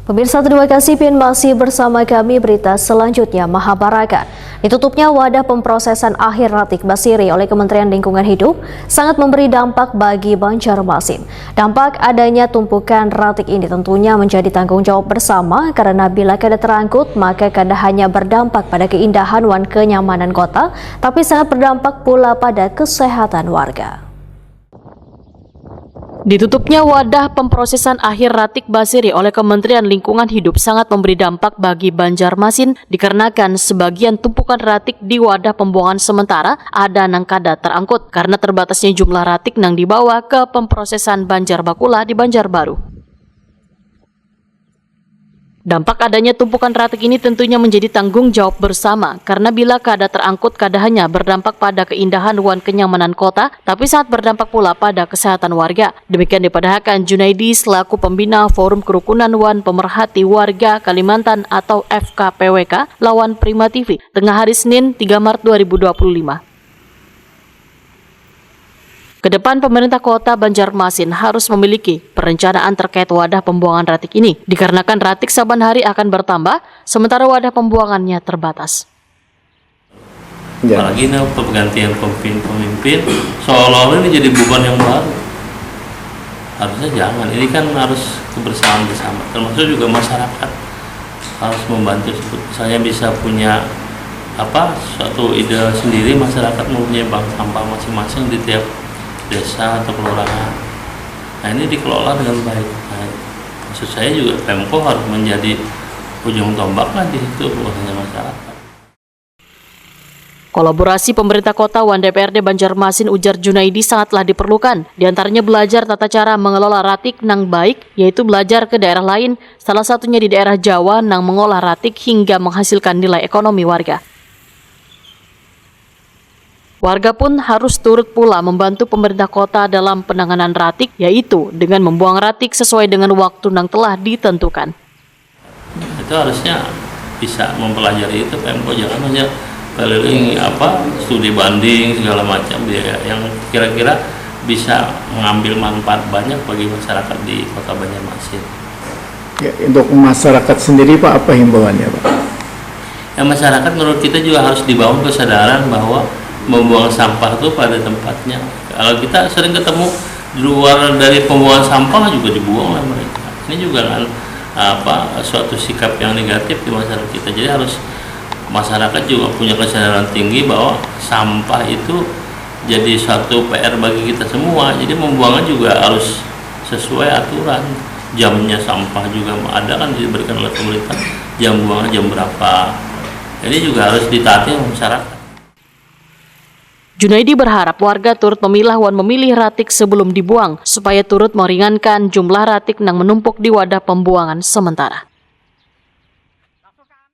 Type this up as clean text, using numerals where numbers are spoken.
Pemirsa, terima kasih Pin masih bersama kami. Berita selanjutnya, Mahabharata. Ditutupnya wadah pemprosesan akhir Ratik Basiri oleh Kementerian Lingkungan Hidup sangat memberi dampak bagi Banjarmasin. Dampak adanya tumpukan ratik ini tentunya menjadi tanggung jawab bersama karena bila kada terangkut maka kada hanya berdampak pada keindahan dan kenyamanan kota, tapi sangat berdampak pula pada kesehatan warga. Ditutupnya wadah pemprosesan akhir Ratik Basiri oleh Kementerian Lingkungan Hidup sangat memberi dampak bagi Banjarmasin dikarenakan sebagian tumpukan ratik di wadah pembuangan sementara ada nang kada terangkut karena terbatasnya jumlah ratik nang dibawa ke pemprosesan Banjarbakula di Banjarbaru. Dampak adanya tumpukan ratik ini tentunya menjadi tanggung jawab bersama karena bila kada terangkut kada hanya berdampak pada keindahan dan kenyamanan kota, tapi sangat berdampak pula pada kesehatan warga. Demikian dipadahkan Junaidi selaku pembina Forum Kerukunan Wan Pemerhati Warga Kalimantan atau FKPWK lawan Prima TV tengah hari Senin 3 Maret 2025. Kedepan pemerintah kota Banjarmasin harus memiliki perencanaan terkait wadah pembuangan ratik ini, dikarenakan ratik saban hari akan bertambah, sementara wadah pembuangannya terbatas. Apalagi ini pergantian pemimpin, seolah-olah ini jadi beban yang baru. Harusnya jangan, ini kan harus kebersamaan bersama, termasuk juga masyarakat harus membantu. Saya bisa punya suatu ide sendiri, masyarakat mempunyai bank sampah masing-masing di tiap desa atau kelurahan. Nah, ini dikelola dengan baik. Nah, maksud saya juga Pemko harus menjadi ujung tombaknya di situ, bukan hanya masyarakat. Kolaborasi pemerintah kota dan DPRD Banjarmasin, ujar Junaidi, sangatlah diperlukan. Di antaranya belajar tata cara mengelola ratik nang baik, yaitu belajar ke daerah lain, salah satunya di daerah Jawa nang mengolah ratik hingga menghasilkan nilai ekonomi warga. Warga pun harus turut pula membantu pemerintah kota dalam penanganan ratik, yaitu dengan membuang ratik sesuai dengan waktu yang telah ditentukan. Itu harusnya bisa mempelajari itu Pemko, jangan hanya keliling studi banding segala macam biaya yang kira-kira bisa mengambil manfaat banyak bagi masyarakat di kota Banjarmasin. Ya, untuk masyarakat sendiri Pak, apa himbauannya Pak? Ya, masyarakat menurut kita juga harus dibangun kesadaran bahwa membuang sampah itu pada tempatnya. Kalau kita sering ketemu di luar dari pembuangan sampah juga dibuang oleh mereka. Ini juga kan suatu sikap yang negatif di masyarakat kita. Jadi harus masyarakat juga punya kesadaran tinggi bahwa sampah itu jadi suatu PR bagi kita semua. Jadi membuangnya juga harus sesuai aturan. Jamnya sampah juga ada kan diberikan oleh pemerintah. Jam buangnya jam berapa. Ini juga harus ditaati oleh masyarakat. Junaidi berharap warga turut memilah dan memilih ratik sebelum dibuang, supaya turut meringankan jumlah ratik yang menumpuk di wadah pembuangan sementara.